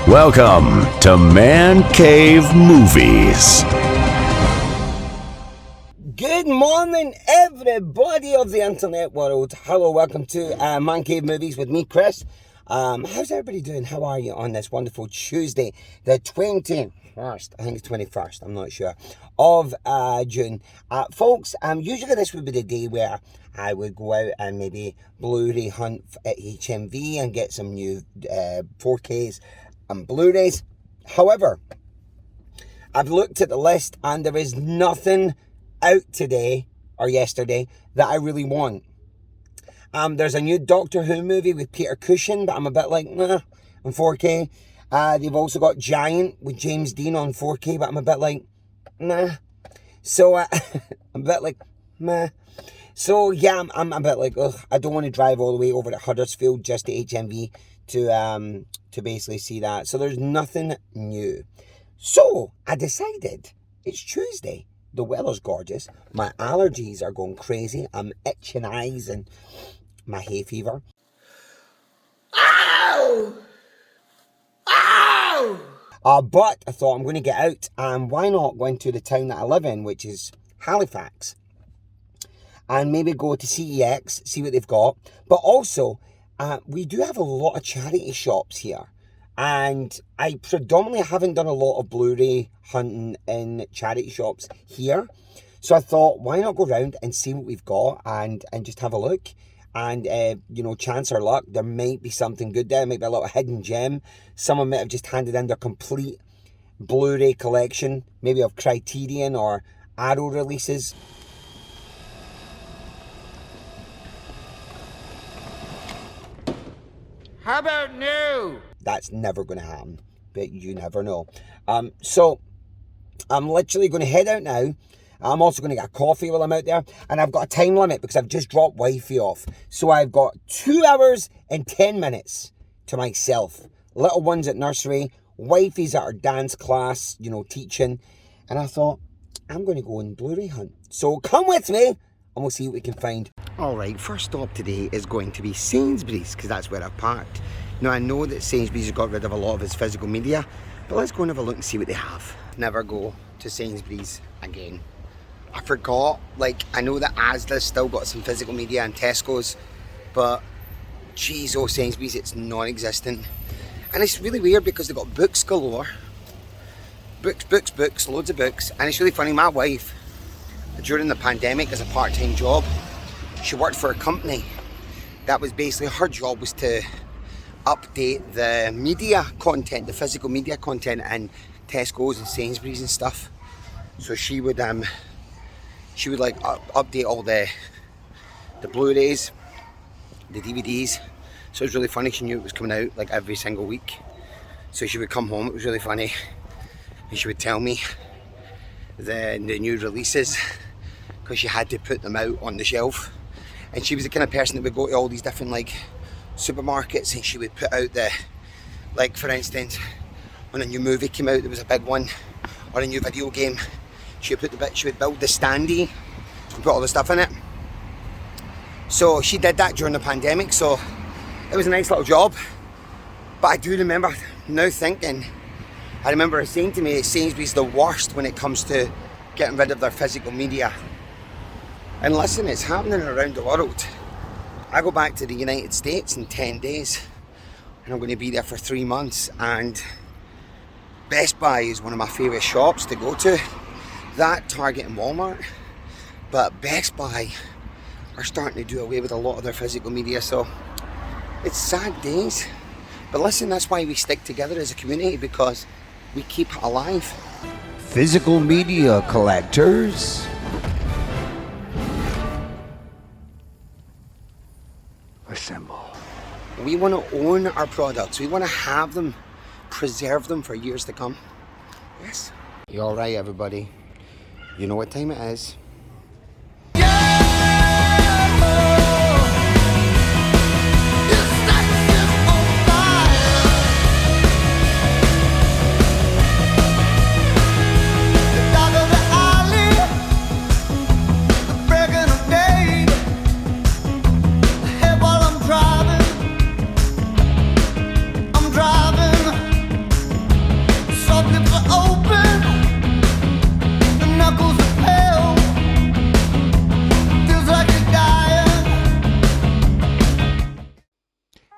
Welcome to Mancave Movies. Good morning, everybody of the internet world. Hello, welcome to Mancave Movies with me, Chris. How's everybody doing? How are you on this wonderful Tuesday, the 21st, I think it's 21st, I'm not sure, of June. Folks, usually this would be the day where I would go out and maybe Blu-ray hunt at HMV and get some new 4Ks and Blu-rays. However, I've looked at the list and there is nothing out today or yesterday that I really want. There's a new Doctor Who movie with Peter Cushing, but I'm a bit like, nah, on 4K. They've also got Giant with James Dean on 4K, but I'm a bit like, nah. So, I'm a bit like, meh. So, yeah, I'm a bit like, ugh, I don't want to drive all the way over to Huddersfield just to HMV to basically see that. So there's nothing new. So I decided it's Tuesday. The weather's gorgeous. My allergies are going crazy. I'm itching eyes and my hay fever. Ow! Ow! But I thought I'm going to get out, and why not go into the town that I live in, which is Halifax, and maybe go to CEX, see what they've got. But also, we do have a lot of charity shops here, and I predominantly haven't done a lot of Blu-ray hunting in charity shops here. So I thought, why not go around and see what we've got and just have a look. And, you know, chance or luck, there might be something good there. Might be a little hidden gem. Someone might have just handed in their complete Blu-ray collection, maybe of Criterion or Arrow releases. How about new? That's never going to happen, but you never know. So I'm literally going to head out now. I'm also going to get a coffee while I'm out there, and I've got a time limit because I've just dropped wifey off. So I've got 2 hours and 10 minutes to myself. Little one's at nursery, wifey's at her dance class, you know, teaching, and I thought, I'm going to go and Blu-ray hunt. So come with me, and we'll see what we can find. Alright, first stop today is going to be Sainsbury's, because that's where I've parked. Now, I know that Sainsbury's has got rid of a lot of its physical media, but let's go and have a look and see what they have. Never go to Sainsbury's again. I forgot, like, I know that Asda's still got some physical media and Tesco's, but geez, oh, Sainsbury's, it's non-existent. And it's really weird because they've got books galore. Books, loads of books. And it's really funny, my wife, during the pandemic, as a part-time job, she worked for a company that was basically, her job was to update the media content, the physical media content in Tesco's and Sainsbury's and stuff. So she would like update all the Blu-rays, the DVDs. So it was really funny, she knew it was coming out like every single week. So she would come home, it was really funny, and she would tell me the new releases, because she had to put them out on the shelf. And she was the kind of person that would go to all these different like supermarkets, and she would put out the, like, for instance, when a new movie came out, there was a big one, or a new video game, she would build the standee and put all the stuff in it. So she did that during the pandemic, so it was a nice little job. But I do remember now thinking, I remember her saying to me, Sainsbury's the worst when it comes to getting rid of their physical media. And listen, it's happening around the world. I go back to the United States in 10 days, and I'm going to be there for 3 months, and Best Buy is one of my favourite shops to go to. That, Target and Walmart. But Best Buy are starting to do away with a lot of their physical media, so it's sad days. But listen, that's why we stick together as a community, because we keep it alive. Physical media collectors. Assemble. We want to own our products. We want to have them, preserve them for years to come. Yes. You all right, everybody? You know what time it is.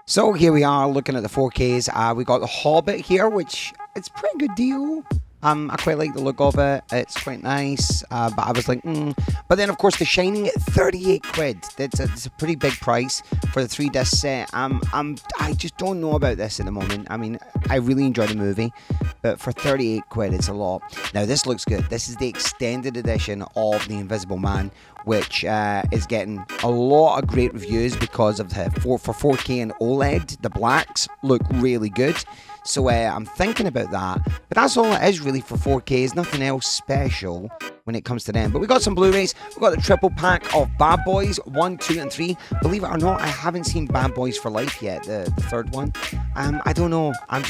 So here we are looking at the 4Ks. We got The Hobbit here, which it's a pretty good deal. I quite like the look of it. It's quite nice, but I was like, But then, of course, The Shining at 38 quid. It's a pretty big price for the 3-disc set. I just don't know about this at the moment. I mean, I really enjoy the movie, but for 38 quid, it's a lot. Now, this looks good. This is the extended edition of The Invisible Man, which is getting a lot of great reviews because of for 4K and OLED. The blacks look really good. So I'm thinking about that. But that's all it is really for 4K. There's nothing else special when it comes to them. But we got some Blu-rays. We got the triple pack of Bad Boys 1, 2 and 3. Believe it or not, I haven't seen Bad Boys for Life yet, the third one. I don't know. I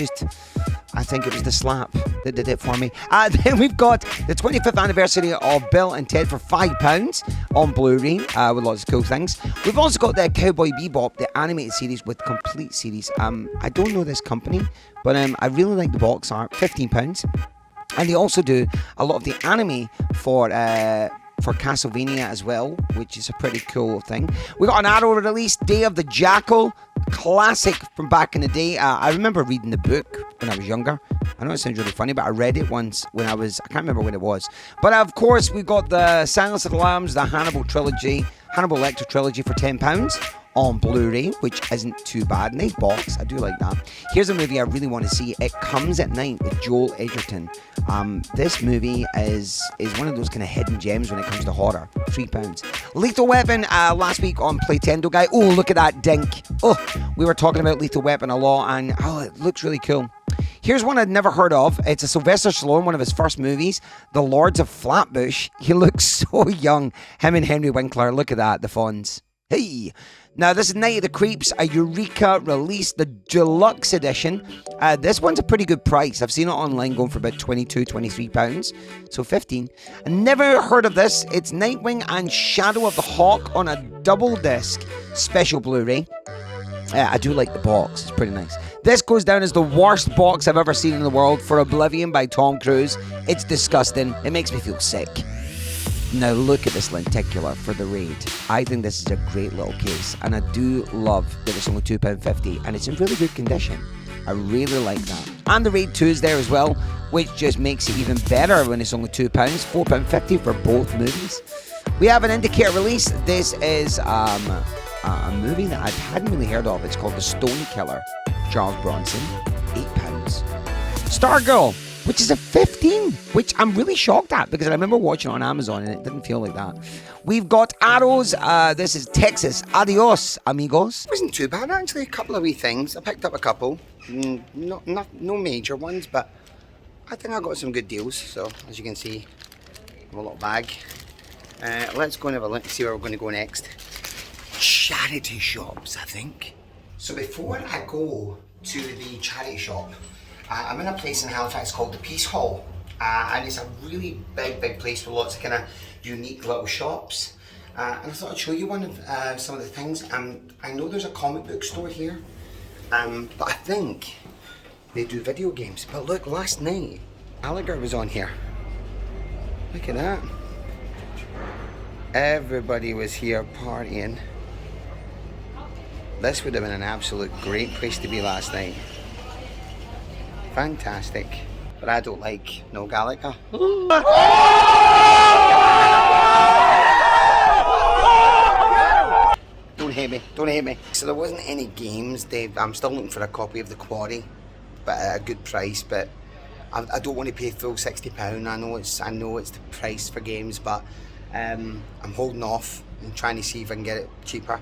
think it was the slap that did it for me. Then we've got the 25th anniversary of Bill and Ted for £5 on Blu-ray with lots of cool things. We've also got the Cowboy Bebop, the animated series with complete series. I don't know this company, but I really like the box art, £15. And they also do a lot of the anime for Castlevania as well, which is a pretty cool thing. We got an Arrow release, Day of the Jackal, classic from back in the day. I remember reading the book when I was younger. I know it sounds really funny, but I read it once when I can't remember when it was. But of course, we got the Silence of the Lambs, the Hannibal Lecter trilogy for £10 on Blu-ray, which isn't too bad. Nice box, I do like that. Here's a movie I really want to see. It Comes at Night with Joel Edgerton. This movie is one of those kind of hidden gems when it comes to horror. £3. Lethal Weapon last week on Playtendo Guy. Oh, look at that dink. Oh, we were talking about Lethal Weapon a lot, and it looks really cool. Here's one I'd never heard of. It's a Sylvester Stallone, one of his first movies, The Lords of Flatbush. He looks so young. Him and Henry Winkler. Look at that, the Fonz. Hey! Now, this is Night of the Creeps, a Eureka release, the deluxe edition. This one's a pretty good price. I've seen it online going for about £22, £23. So 15. I never heard of this. It's Nightwing and Shadow of the Hawk on a double disc special Blu-ray. I do like the box. It's pretty nice. This goes down as the worst box I've ever seen in the world for Oblivion by Tom Cruise. It's disgusting. It makes me feel sick. Now look at this lenticular for the Raid. I think this is a great little case, and I do love that it's only £2.50 and it's in really good condition. I really like that. And the Raid 2 is there as well, which just makes it even better when it's only £2, £4.50 for both movies. We have an indicator release. This is a movie that I hadn't really heard of. It's called The Stone Killer, Charles Bronson, £8. Stargirl, which is a 15, which I'm really shocked at because I remember watching it on Amazon and it didn't feel like that. We've got Arrows. This is Texas. Adios, amigos. It wasn't too bad, actually. A couple of wee things. I picked up a couple. No major ones, but I think I got some good deals. So, as you can see, I have a little bag. Let's go and have a look and see where we're going to go next. Charity shops, I think. So before I go to the charity shop, I'm in a place in Halifax called the Peace Hall, and it's a really big place with lots of kind of unique little shops. And I thought I'd show you one of some of the things. I know there's a comic book store here, but I think they do video games. But look, last night, Gallagher was on here. Look at that. Everybody was here partying. This would have been an absolute great place to be last night. Fantastic. But I don't like no Gallagher. Don't hate me. So there wasn't any games, Dave. I'm still looking for a copy of The Quarry, but at a good price. But I don't want to pay full £60. I know it's the price for games, but I'm holding off and trying to see if I can get it cheaper.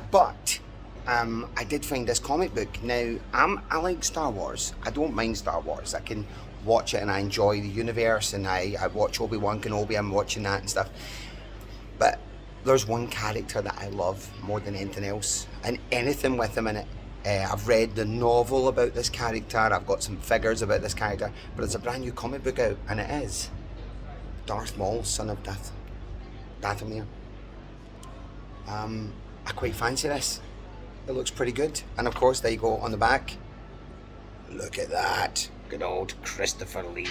But I did find this comic book. Now, I like Star Wars. I don't mind Star Wars. I can watch it and I enjoy the universe, and I watch Obi-Wan Kenobi. I'm watching that and stuff. But there's one character that I love more than anything else, and anything with him in it. I've read the novel about this character. I've got some figures about this character, but there's a brand new comic book out, and it is Darth Maul, son of Dathomir. I quite fancy this. It looks pretty good. And of course, there you go on the back. Look at that. Good old Christopher Lee.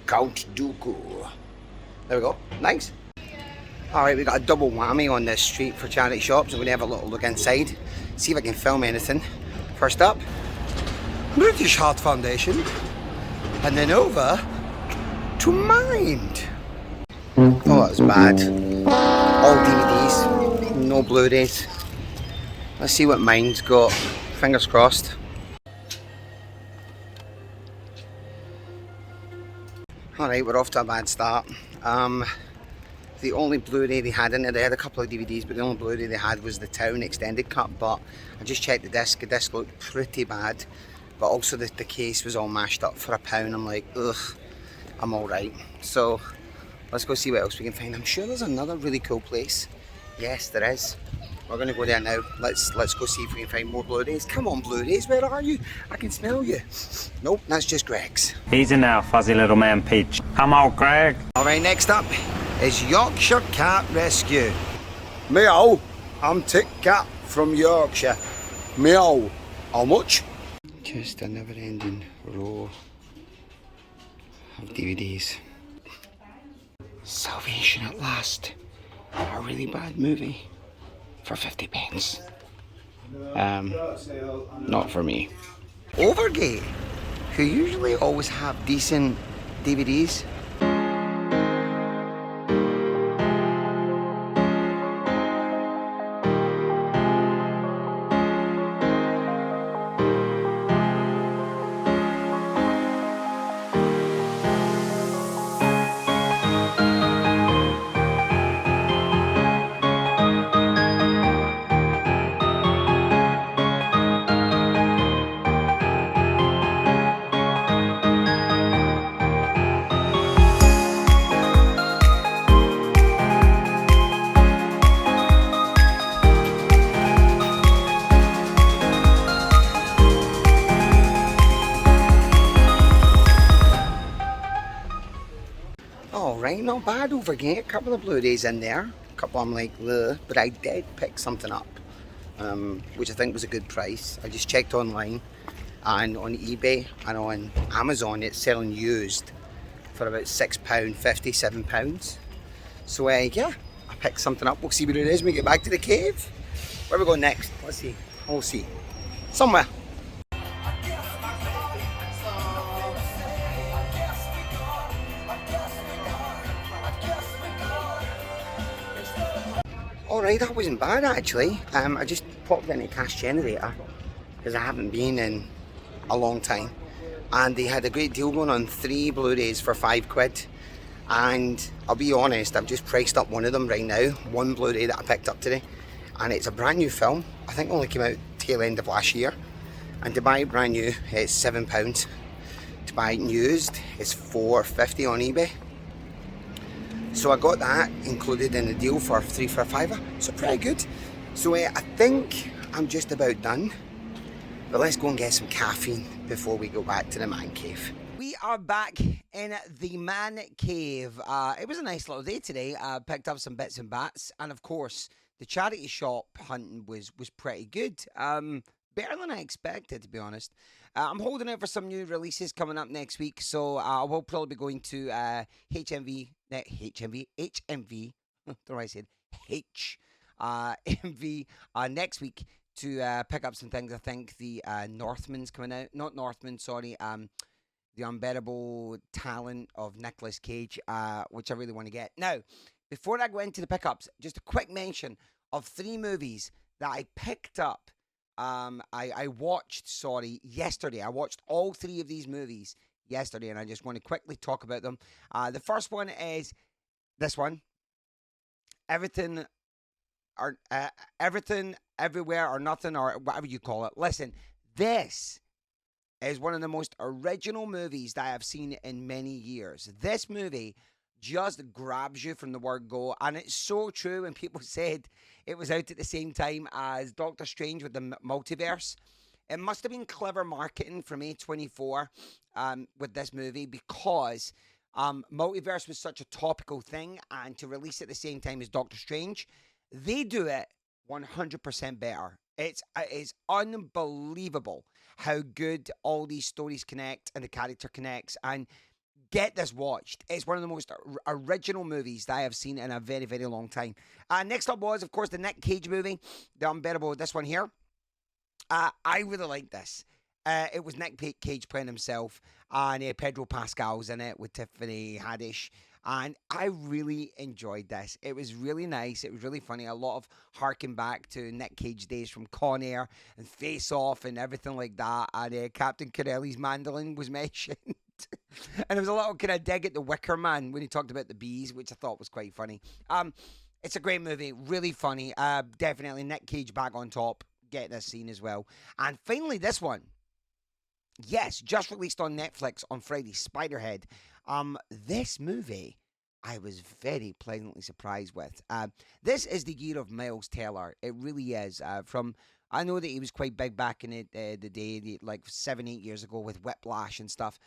Count Dooku. There we go. Nice. Alright, we got a double whammy on this street for charity shops. I'm going to have a little look inside. see if I can film anything. First up, British Heart Foundation, and then over to Mind. Oh, that was bad. All DVDs, no Blu-rays. Let's see what Mind's got. Fingers crossed. Alright, we're off to a bad start. The only Blu-ray they had in there, they had a couple of DVDs, but the only Blu-ray they had was the Town Extended Cut. But I just checked the disc looked pretty bad. But also the case was all mashed up for £1. I'm like, ugh, I'm alright. So let's go see what else we can find. I'm sure there's another really cool place. Yes, there is. We're going to go there now. Let's go see if we can find more Blu-rays. Come on, Blu-rays, where are you? I can smell you. Nope, that's just Greg's. Easy now, fuzzy little man Peach. Come on, Greg. Alright, next up is Yorkshire Cat Rescue. Meow, I'm Tic Cat from Yorkshire. Meow, how much? Just a never-ending row of DVDs. Salvation at Last. A really bad movie for 50 pence. Not for me. Overgate, who usually always have decent DVDs. Alright, not bad Overgate. A couple of Blu-rays in there. A couple I'm like, ugh, but I did pick something up, which I think was a good price. I just checked online and on eBay and on Amazon it's selling used for about £6.50, £7. So yeah, I picked something up. We'll see what it is when we get back to the cave. Where are we going next? Let's see. We'll see. Somewhere. Alright, that wasn't bad actually. I just popped in a cash generator because I haven't been in a long time, and they had a great deal going on, 3 Blu-rays for £5. And I'll be honest, I've just priced up one of them right now, one Blu-ray that I picked up today, and it's a brand new film. I think it only came out tail end of last year, and to buy it brand new it's £7. To buy it used it's £4.50 on eBay. So I got that included in the deal for 3 for a £5, so pretty good. So I think I'm just about done, but let's go and get some caffeine before we go back to the man cave. We are back in the man cave. It was a nice little day today. I picked up some bits and bats, and of course the charity shop hunting was pretty good. Better than I expected, to be honest. I'm holding out for some new releases coming up next week, so I will probably be going to HMV, what I said, HMV next week to pick up some things. I think the Northman's coming out, not Northman, sorry, the Unbearable Talent of Nicolas Cage, which I really want to get. Now, before I go into the pickups, just a quick mention of 3 movies that I picked up. I watched yesterday. I watched all 3 of these movies yesterday, and I just want to quickly talk about them. The first one is this one, Everything, Everywhere or Nothing, or whatever you call it. Listen, this is one of the most original movies that I have seen in many years. This movie just grabs you from the word go, and it's so true when people said it was out at the same time as Doctor Strange with the multiverse. It must have been clever marketing from A24 with this movie, because multiverse was such a topical thing, and to release it at the same time as Doctor Strange, they do it 100% better. It is unbelievable how good all these stories connect and the character connects. And get this watched. It's one of the most original movies that I have seen in a very, very long time. Next up was, of course, the Nick Cage movie, The Unbearable. This one here. I really like this. It was Nick Cage playing himself, and Pedro Pascal's in it with Tiffany Haddish. And I really enjoyed this. It was really nice. It was really funny. A lot of harking back to Nick Cage days from Con Air and Face Off and everything like that. And Captain Corelli's mandolin was mentioned. And there was a little kind of dig at the Wicker Man when he talked about the bees, which I thought was quite funny. It's a great movie, really funny. Definitely Nick Cage back on top. Get this scene as well. And finally, this one. Yes, just released on Netflix on Friday, Spiderhead. This movie, I was very pleasantly surprised with. This is the year of Miles Teller. It really is. I know that he was quite big back in the day, like 7-8 years ago with Whiplash and stuff.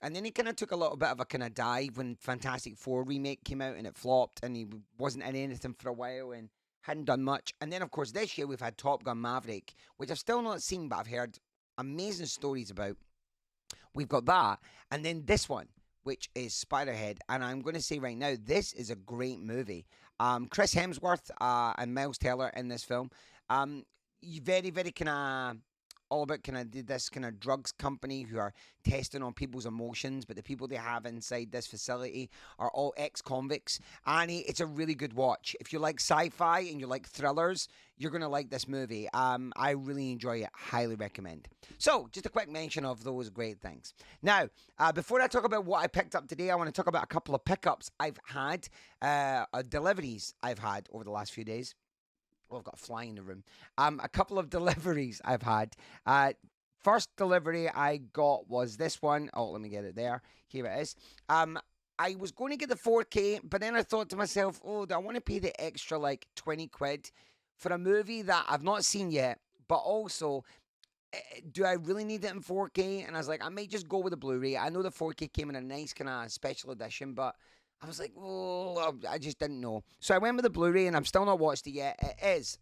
And then he kind of took a little bit of a kind of dive when Fantastic Four remake came out and it flopped and he wasn't in anything for a while and hadn't done much. And then, of course, this year we've had Top Gun Maverick, which I've still not seen, but I've heard amazing stories about. We've got that. And then this one, which is Spiderhead. And I'm going to say right now, this is a great movie. Chris Hemsworth and Miles Teller in this film. Very, very kind of all about kind of this kind of drugs company who are testing on people's emotions, but the people they have inside this facility are all ex-convicts. And it's a really good watch. If you like sci-fi and you like thrillers, you're going to like this movie. I really enjoy it. Highly recommend. So, just a quick mention of those great things. Now, before I talk about what I picked up today, I want to talk about a couple of pickups I've had, deliveries I've had over the last few days. Well, I've got a fly in the room. A couple of deliveries I've had. First delivery I got was this one. Oh, let me get it there. Here it is. I was going to get the 4K, but then I thought to myself, oh, do I want to pay the extra like 20 quid for a movie that I've not seen yet, but also, do I really need it in 4K? And I was like, I might just go with the Blu-ray. I know the 4K came in a nice kind of special edition, but I was like, oh, I just didn't know. So I went with the Blu-ray, and I'm still not watched it yet. It is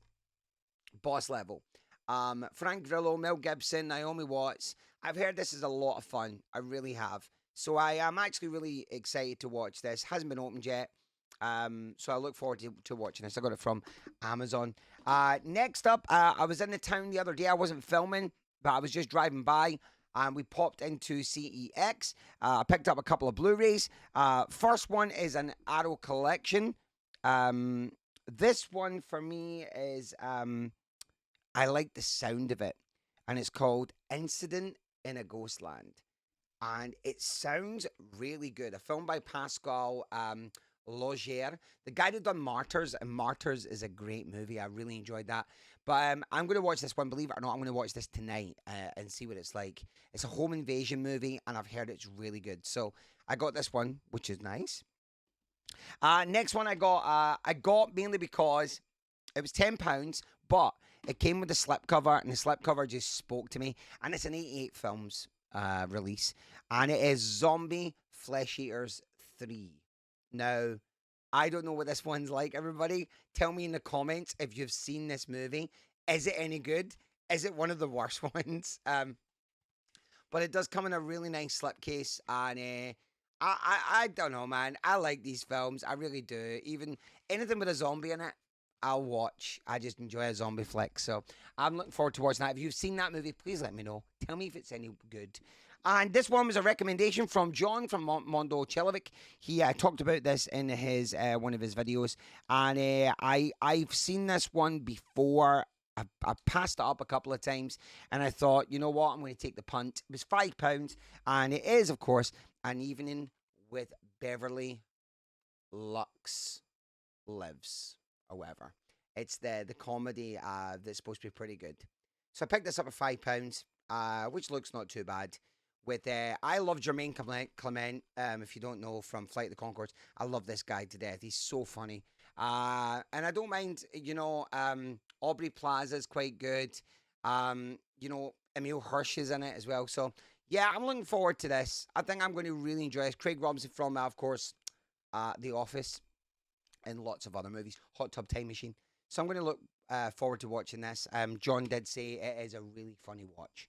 Boss Level. Frank Grillo, Mel Gibson, Naomi Watts. I've heard this is a lot of fun. I really have. So I am actually really excited to watch this. Hasn't been opened yet. So I look forward to watching this. I got it from Amazon. Next up, I was in the town the other day. I wasn't filming, but I was just driving by. And we popped into CEX. I picked up a couple of Blu-rays. First one is an Arrow collection. This one for me is, I like the sound of it. And it's called Incident in a Ghostland. And it sounds really good. A film by Pascal Laugier. The guy that done Martyrs, and Martyrs is a great movie. I really enjoyed that. But I'm going to watch this one, believe it or not. I'm going to watch this tonight and see what it's like. It's a home invasion movie, and I've heard it's really good. So I got this one, which is nice. Next one I got mainly because it was £10, but it came with a slipcover, and the slipcover just spoke to me. And it's an 88 Films release, and it is Zombie Flesh Eaters 3. Now, I don't know what this one's like, everybody. Tell me in the comments if you've seen this movie. Is it any good? Is it one of the worst ones? But it does come in a really nice slipcase, and I don't know, man. I like these films. I really do. Even anything with a zombie in it, I'll watch. I just enjoy a zombie flick. So I'm looking forward to watching that. If you've seen that movie, please let me know. Tell me if it's any good. And this one was a recommendation from John from Mondo Chelovic. He talked about this in his one of his videos. And I've seen this one before. I passed it up a couple of times. And I thought, you know what? I'm going to take the punt. It was £5. And it is, of course, An Evening with Beverly Lux Lives. However, it's the comedy that's supposed to be pretty good. So I picked this up at £5, which looks not too bad. With I love Jermaine Clement. If you don't know, from Flight of the Conchords, I love this guy to death. He's so funny, and I don't mind. Aubrey Plaza's quite good. Emile Hirsch is in it as well. So yeah, I'm looking forward to this. I think I'm going to really enjoy this. Craig Robinson from, of course, The Office, and lots of other movies. Hot Tub Time Machine. So I'm going to look forward to watching this. John did say it is a really funny watch.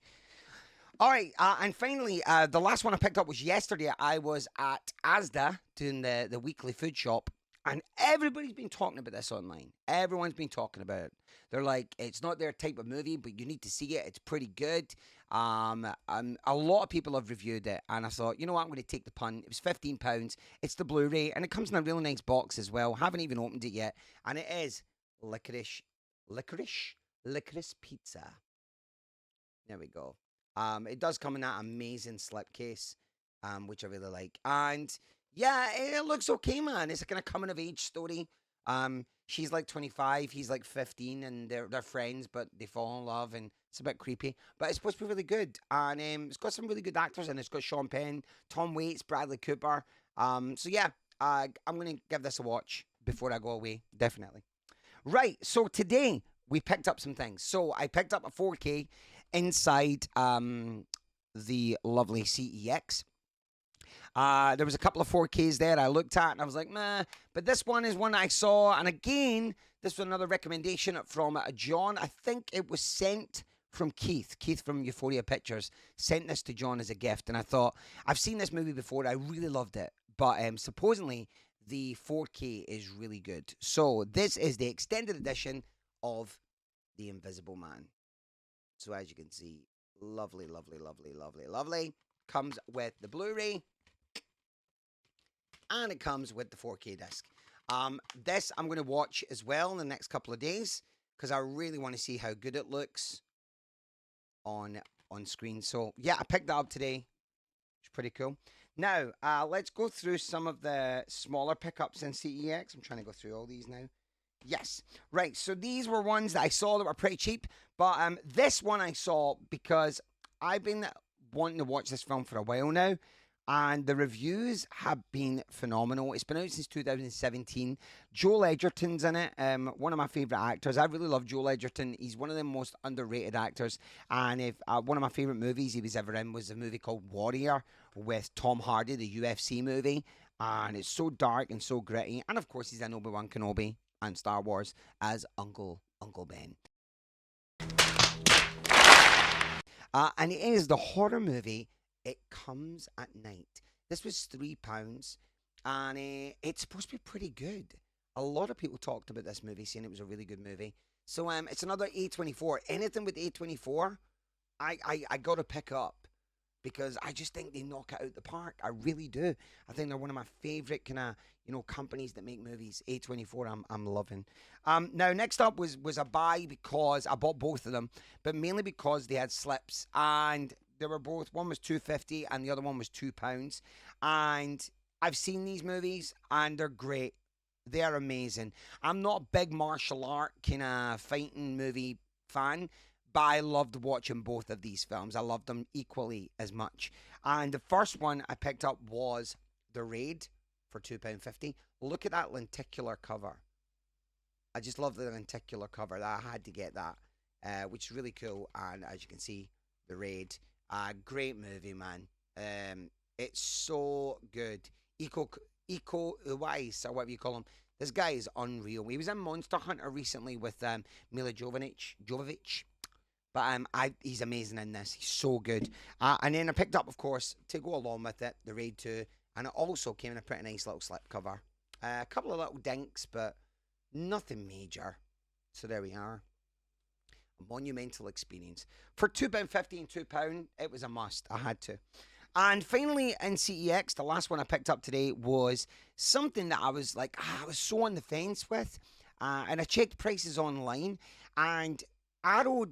All right, and finally, the last one I picked up was yesterday. I was at Asda doing the weekly food shop, And everybody's been talking about this online. Everyone's been talking about it. They're like, it's not their type of movie, but you need to see it. It's pretty good. And a lot of people have reviewed it, and I thought, you know what, I'm going to take the punt. It was £15. It's the Blu-ray, and it comes in a really nice box as well. Haven't even opened it yet, and it is licorice pizza. There we go. It does come in that amazing slipcase, which I really like. And yeah, it looks okay, man. It's a kind of coming of age story. She's like 25, he's like 15, and they're friends, but they fall in love, and it's a bit creepy. But it's supposed to be really good, and it's got some really good actors, and it's got Sean Penn, Tom Waits, Bradley Cooper. So yeah, I'm gonna give this a watch before I go away, definitely. Right, so today we picked up some things. So I picked up a 4K inside the lovely CEX. There was a couple of 4Ks there I looked at, and I was like, nah. But this one is one I saw, and again, this was another recommendation from John. I think it was sent from Keith. Keith from Euphoria Pictures sent this to John as a gift, and I thought, I've seen this movie before. I really loved it, but supposedly the 4K is really good. So this is the extended edition of The Invisible Man. So as you can see, lovely, lovely, lovely, lovely, lovely. Comes with the Blu-ray, and it comes with the 4K disc. This I'm going to watch as well in the next couple of days, because I really want to see how good it looks on screen. So yeah, I picked that up today. It's pretty cool. Now, let's go through some of the smaller pickups in CEX. I'm trying to go through all these now. Yes. Right, so these were ones that I saw that were pretty cheap, but this one I saw because I've been wanting to watch this film for a while now, and the reviews have been phenomenal. It's been out since 2017. Joel Edgerton's in it, one of my favourite actors. I really love Joel Edgerton. He's one of the most underrated actors, and if one of my favourite movies he was ever in was a movie called Warrior with Tom Hardy, the UFC movie, and it's so dark and so gritty. And of course he's in Obi-Wan Kenobi and Star Wars as Uncle Ben. And it is the horror movie It Comes at Night. This was £3, and it's supposed to be pretty good. A lot of people talked about this movie, saying it was a really good movie. So it's another A24. Anything with A24, I got to pick up, because I just think they knock it out the park. I really do. I think they're one of my favourite kind of, companies that make movies. A24, I'm loving. Now, next up was a buy, because I bought both of them, but mainly because they had slips, and they were both, one was $2.50 and the other one was £2. And I've seen these movies, and they're great. They are amazing. I'm not a big martial art kind of fighting movie fan, but I loved watching both of these films. I loved them equally as much. And the first one I picked up was The Raid for £2.50. Look at that lenticular cover. I just love the lenticular cover. I had to get that, which is really cool. And as you can see, The Raid, great movie, man. It's so good. Iko Uwais, or whatever you call him. This guy is unreal. He was in Monster Hunter recently with Mila Jovovich. But he's amazing in this. He's so good. And then I picked up, of course, to go along with it, The Raid 2. And it also came in a pretty nice little slipcover. A couple of little dinks, but nothing major. So there we are. A monumental experience. For £2.50 and £2, it was a must. I had to. And finally, in CEX, the last one I picked up today was something that I was like, I was so on the fence with. And I checked prices online, and Eureka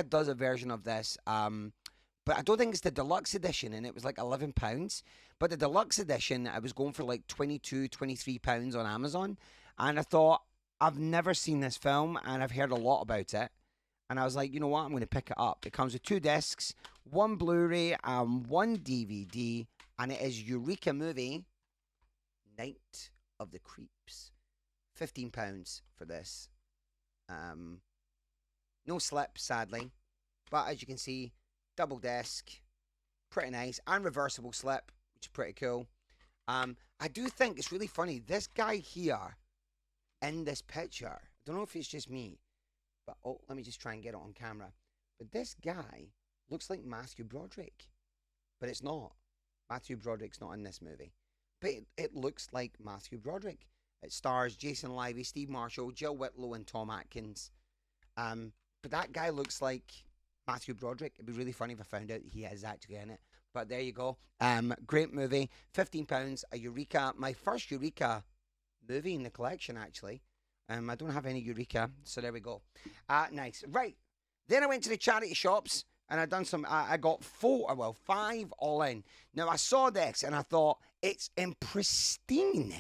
does a version of this, but I don't think it's the deluxe edition, and it was like £11. But the deluxe edition, I was going for like £22, £23 on Amazon, and I thought, I've never seen this film, and I've heard a lot about it, and I was like, you know what, I'm going to pick it up. It comes with 2 discs, 1 Blu-ray, and 1 DVD, and it is Eureka movie, Night of the Creeps. £15 for this. No slip, sadly, but as you can see, double disc, pretty nice, and reversible slip, which is pretty cool. I do think it's really funny, this guy here in this picture, I don't know if it's just me, but let me just try and get it on camera, but this guy looks like Matthew Broderick, but it's not. Matthew Broderick's not in this movie, but it looks like Matthew Broderick. It stars Jason Lively, Steve Marshall, Jill Whitlow, and Tom Atkins. But that guy looks like Matthew Broderick. It'd be really funny if I found out he is actually in it. But there you go. Great movie. £15. A Eureka. My first Eureka movie in the collection, actually. I don't have any Eureka, so there we go. Nice. Right. Then I went to the charity shops and I done some. I got 5 all in. Now I saw this and I thought it's in pristine.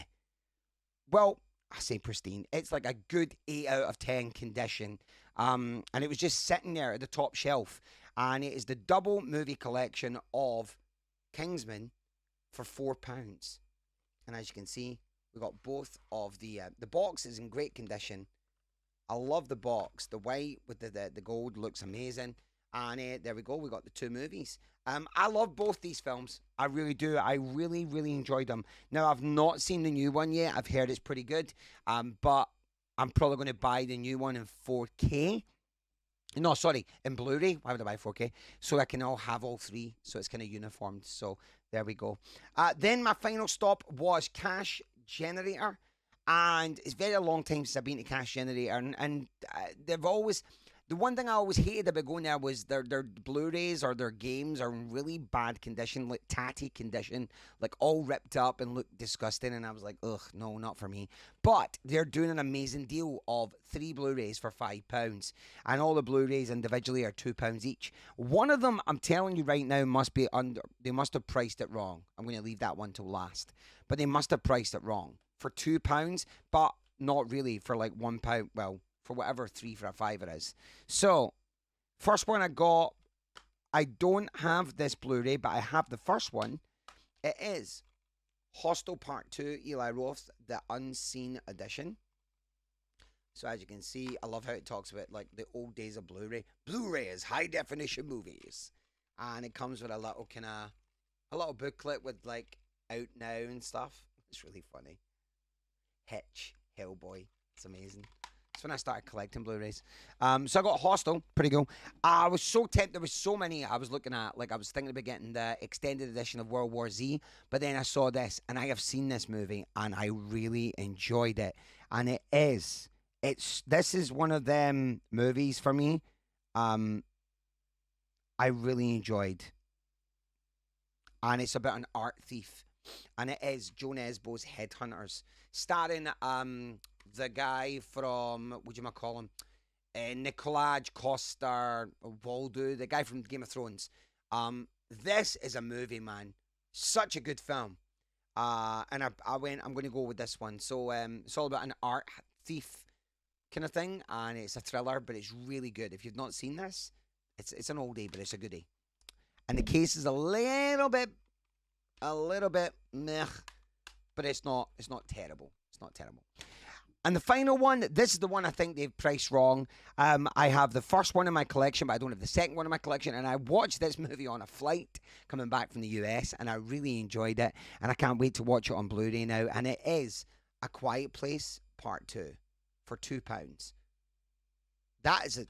Well, I say pristine. It's like a good 8 out of 10 condition. And it was just sitting there at the top shelf. And it is the double movie collection of Kingsman for £4. And as you can see, we got both of the box is in great condition. I love the box. The white with the gold looks amazing. And there we go. We got the 2 movies. I love both these films. I really do. I really, really enjoyed them. Now, I've not seen the new one yet. I've heard it's pretty good. But I'm probably going to buy the new one in 4K. No, sorry, in Blu-ray. Why would I buy 4K? So I can all have all 3. So it's kind of uniformed. So there we go. Then my final stop was Cash Generator. And it's very a long time since I've been to Cash Generator. And they've always... The one thing I always hated about going there was their Blu-rays or their games are in really bad condition, like tatty condition, like all ripped up and look disgusting. And I was like, ugh, no, not for me. But they're doing an amazing deal of 3 Blu-rays for £5. And all the Blu-rays individually are £2 each. One of them, I'm telling you right now, must be under. They must have priced it wrong. I'm going to leave that one till last. But they must have priced it wrong for £2, but not really for like £1. Well, for whatever 3 for a 5 it is. So, first one I got, I don't have this Blu-ray, but I have the first one. It is Hostel Part 2, Eli Roth's The Unseen Edition. So as you can see, I love how it talks about like the old days of Blu-ray. Blu-ray is high definition movies. And it comes with a little a little booklet with like out now and stuff. It's really funny. Hitch, Hellboy. It's amazing. That's when I started collecting Blu-rays. So I got Hostel, pretty cool. I was so tempted. There was so many I was looking at. Like I was thinking about getting the extended edition of World War Z, but then I saw this, and I have seen this movie, and I really enjoyed it. And this is one of them movies for me. I really enjoyed, and it's about an art thief, and it is Joan Esbo's Headhunters, starring the guy from, what do you call him? Nikolaj Coster-Waldau, the guy from Game of Thrones. This is a movie, man. Such a good film. And I'm going to go with this one. So it's all about an art thief kind of thing, and it's a thriller, but it's really good. If you've not seen this, it's an oldie, but it's a goodie. And the case is a little bit meh, but it's not terrible. It's not terrible. And the final one, this is the one I think they've priced wrong. I have the first one in my collection, but I don't have the second one in my collection. And I watched this movie on a flight coming back from the US, and I really enjoyed it. And I can't wait to watch it on Blu-ray now. And it is A Quiet Place Part 2 for £2. That is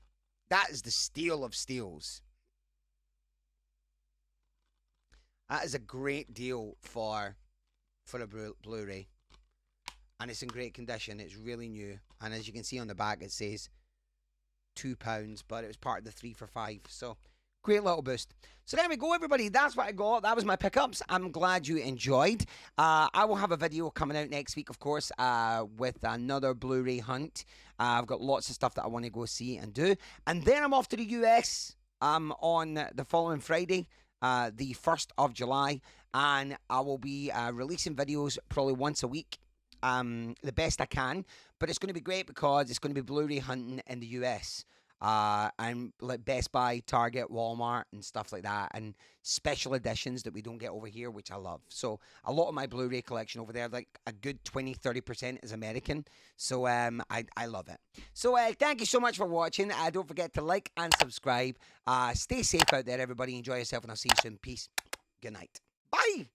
the steal of steals. That is a great deal for a Blu-ray. And it's in great condition. It's really new. And as you can see on the back, it says £2, but it was part of the 3 for 5. So, great little boost. So there we go, everybody. That's what I got. That was my pickups. I'm glad you enjoyed. I will have a video coming out next week, of course, with another Blu-ray hunt. I've got lots of stuff that I want to go see and do. And then I'm off to the US on the following Friday, the 1st of July. And I will be releasing videos probably once a week. The best I can, but it's going to be great because it's going to be Blu-ray hunting in the US, and like Best Buy, Target, Walmart, and stuff like that, and special editions that we don't get over here, which I love. So a lot of my Blu-ray collection over there, like a good 20-30% is American. So I love it. So thank you so much for watching. Don't forget to like and subscribe. Stay safe out there, everybody. Enjoy yourself, and I'll see you soon. Peace. Good night. Bye.